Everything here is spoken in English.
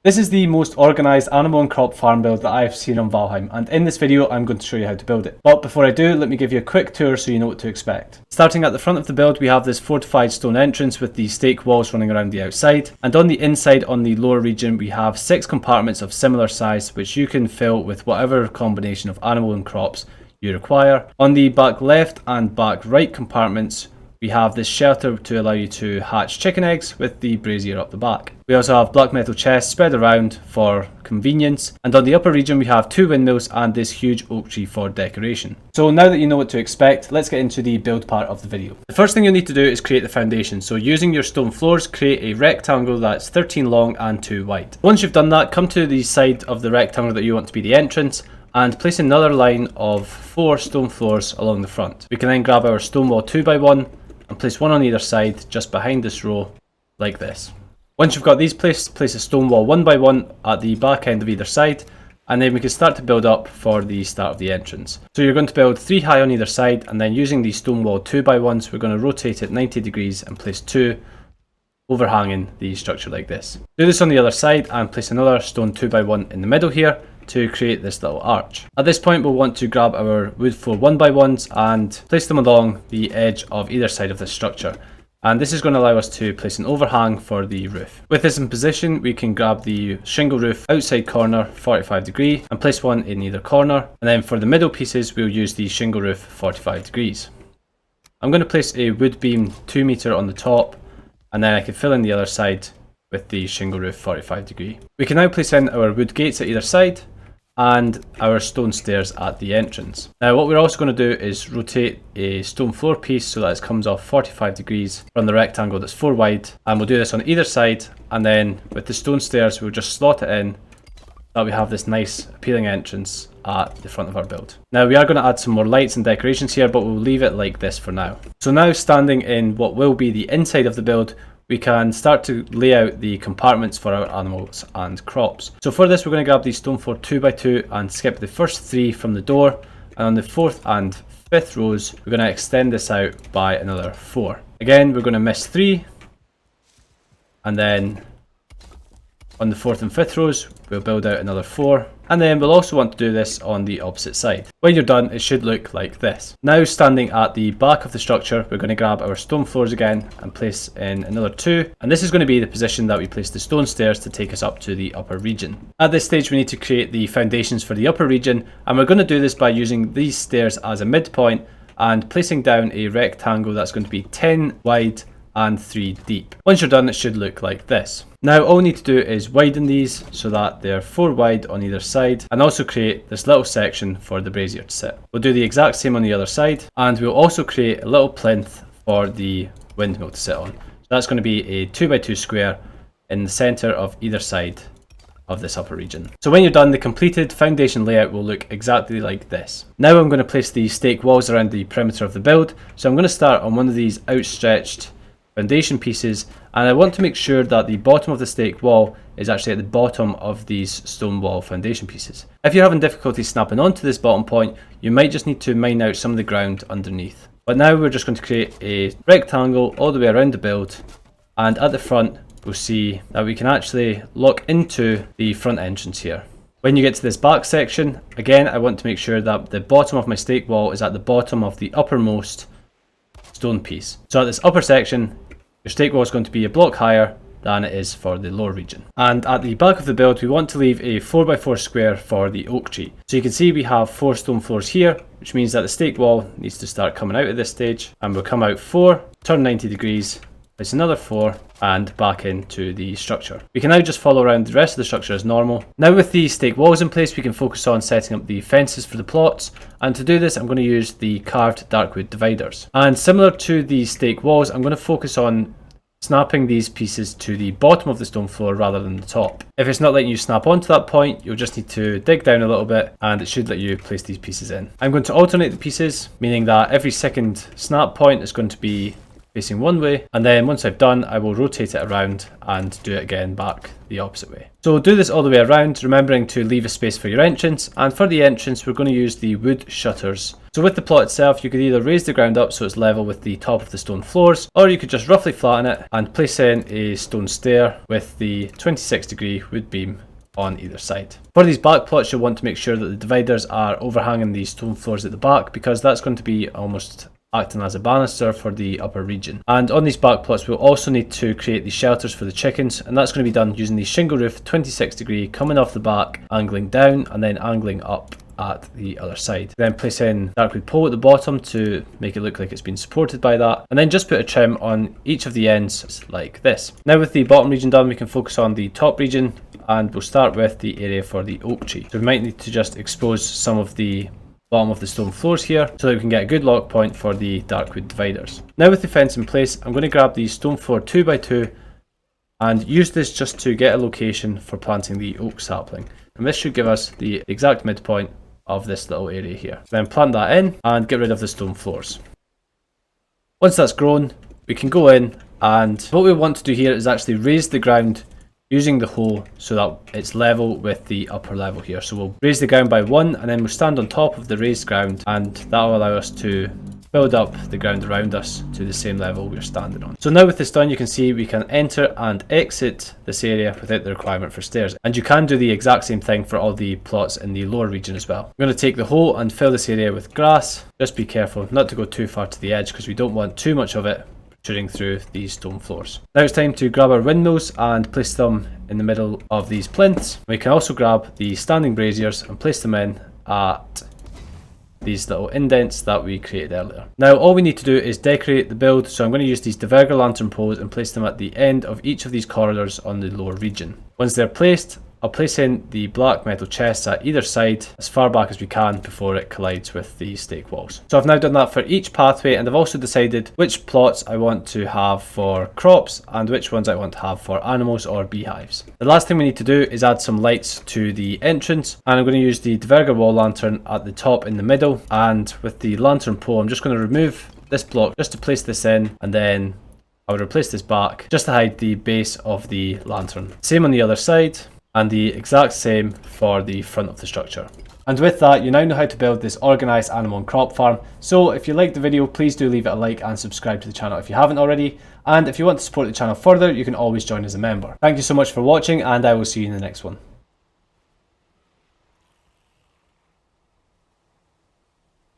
This is the most organised animal and crop farm build that I've seen on Valheim, and in this video I'm going to show you how to build it. But before I do, let me give you a quick tour so you know what to expect. Starting at the front of the build, we have this fortified stone entrance with the stake walls running around the outside, and on the inside on the lower region we have 6 compartments of similar size which you can fill with whatever combination of animal and crops you require. On the back left and back right compartments we have this shelter to allow you to hatch chicken eggs with the brazier up the back. We also have black metal chests spread around for convenience, and on the upper region we have 2 windmills and this huge oak tree for decoration. So now that you know what to expect, let's get into the build part of the video. The first thing you'll need to do is create the foundation. So using your stone floors, create a rectangle that's 13 long and 2 wide. Once you've done that, come to the side of the rectangle that you want to be the entrance and place another line of 4 stone floors along the front. We can then grab our stone wall 2x1 and place one on either side just behind this row like this. Once you've got these placed, place a stone wall 1x1 at the back end of either side, and then we can start to build up for the start of the entrance. So you're going to build 3 high on either side, and then using the stone wall 2x1s we're going to rotate it 90 degrees and place 2 overhanging the structure like this. Do this on the other side and place another stone 2x1 in the middle here to create this little arch. At this point we'll want to grab our wood floor 1x1s and place them along the edge of either side of this structure, and this is going to allow us to place an overhang for the roof. With this in position we can grab the shingle roof outside corner 45 degree and place one in either corner, and then for the middle pieces we'll use the shingle roof 45 degrees. I'm going to place a wood beam 2 meter on the top, and then I can fill in the other side with the shingle roof 45 degree. We can now place in our wood gates at either side and our stone stairs at the entrance. Now what we're also going to do is rotate a stone floor piece so that it comes off 45 degrees from the rectangle that's 4 wide, and we'll do this on either side, and then with the stone stairs we'll just slot it in so that we have this nice appealing entrance at the front of our build. Now we are going to add some more lights and decorations here, but we'll leave it like this for now. So now standing in what will be the inside of the build, we can start to lay out the compartments for our animals and crops. So for this we're going to grab the stone floor 2x2 and skip the first 3 from the door, and on the 4th and 5th rows we're going to extend this out by another 4. Again we're going to miss 3, and then on the 4th and 5th rows we'll build out another 4, and then we'll also want to do this on the opposite side. When you're done it should look like this. Now standing at the back of the structure we're going to grab our stone floors again and place in another 2, and this is going to be the position that we place the stone stairs to take us up to the upper region. At this stage we need to create the foundations for the upper region, and we're going to do this by using these stairs as a midpoint and placing down a rectangle that's going to be 10 wide and 3 deep. Once you're done it should look like this. Now all we need to do is widen these so that they're 4 wide on either side, and also create this little section for the brazier to sit. We'll do the exact same on the other side, and we'll also create a little plinth for the windmill to sit on. So that's going to be a 2x2 square in the centre of either side of this upper region. So when you're done, the completed foundation layout will look exactly like this. Now I'm going to place the stake walls around the perimeter of the build. So I'm going to start on one of these outstretched foundation pieces, and I want to make sure that the bottom of the stake wall is actually at the bottom of these stone wall foundation pieces. If you're having difficulty snapping onto this bottom point, you might just need to mine out some of the ground underneath. But now we're just going to create a rectangle all the way around the build, and at the front we'll see that we can actually lock into the front entrance here. When you get to this back section, again I want to make sure that the bottom of my stake wall is at the bottom of the uppermost stone piece. So at this upper section your stake wall is going to be a block higher than it is for the lower region. And at the back of the build we want to leave a 4x4 square for the oak tree. So you can see we have 4 stone floors here, which means that the stake wall needs to start coming out at this stage, and we'll come out 4, turn 90 degrees, place another 4 and back into the structure. We can now just follow around the rest of the structure as normal. Now with the stake walls in place we can focus on setting up the fences for the plots, and to do this I'm going to use the carved darkwood dividers. And similar to the stake walls I'm going to focus on snapping these pieces to the bottom of the stone floor rather than the top. If it's not letting you snap onto that point, you'll just need to dig down a little bit and it should let you place these pieces in. I'm going to alternate the pieces, meaning that every second snap point is going to be facing one way, and then once I've done, I will rotate it around and do it again back the opposite way. So do this all the way around, remembering to leave a space for your entrance, and for the entrance we're going to use the wood shutters. So with the plot itself, you could either raise the ground up so it's level with the top of the stone floors, or you could just roughly flatten it and place in a stone stair with the 26-degree wood beam on either side. For these back plots, you'll want to make sure that the dividers are overhanging the stone floors at the back, because that's going to be almost acting as a banister for the upper region. And on these back plots we'll also need to create the shelters for the chickens, and that's going to be done using the shingle roof 26-degree coming off the back, angling down and then angling up at the other side. Then place in dark pole at the bottom to make it look like it's been supported by that, and then just put a trim on each of the ends like this. Now with the bottom region done, we can focus on the top region, and we'll start with the area for the oak tree. So we might need to just expose some of the bottom of the stone floors here so that we can get a good lock point for the dark wood dividers. Now with the fence in place, I'm going to grab the stone floor 2x2 and use this just to get a location for planting the oak sapling, and this should give us the exact midpoint of this little area here. Then plant that in and get rid of the stone floors. Once that's grown, we can go in, and what we want to do here is actually raise the ground using the hoe so that it's level with the upper level here. So we'll raise the ground by 1, and then we'll stand on top of the raised ground, and that will allow us to build up the ground around us to the same level we're standing on. So now with this done, you can see we can enter and exit this area without the requirement for stairs, and you can do the exact same thing for all the plots in the lower region as well. I'm going to take the hoe and fill this area with grass. Just be careful not to go too far to the edge, because we don't want too much of it protruding through these stone floors. Now it's time to grab our windmills and place them in the middle of these plinths. We can also grab the standing braziers and place them in at these little indents that we created earlier. Now all we need to do is decorate the build, so I'm going to use these diverger lantern poles and place them at the end of each of these corridors on the lower region. Once they're placed, I'll place in the black metal chests at either side as far back as we can before it collides with the stake walls. So I've now done that for each pathway, and I've also decided which plots I want to have for crops and which ones I want to have for animals or beehives. The last thing we need to do is add some lights to the entrance, and I'm going to use the diverger wall lantern at the top in the middle, and with the lantern pole I'm just going to remove this block just to place this in, and then I would replace this back just to hide the base of the lantern. Same on the other side, and the exact same for the front of the structure. And with that, you now know how to build this organised animal and crop farm. So if you liked the video, please do leave it a like and subscribe to the channel if you haven't already. And if you want to support the channel further, you can always join as a member. Thank you so much for watching, and I will see you in the next one.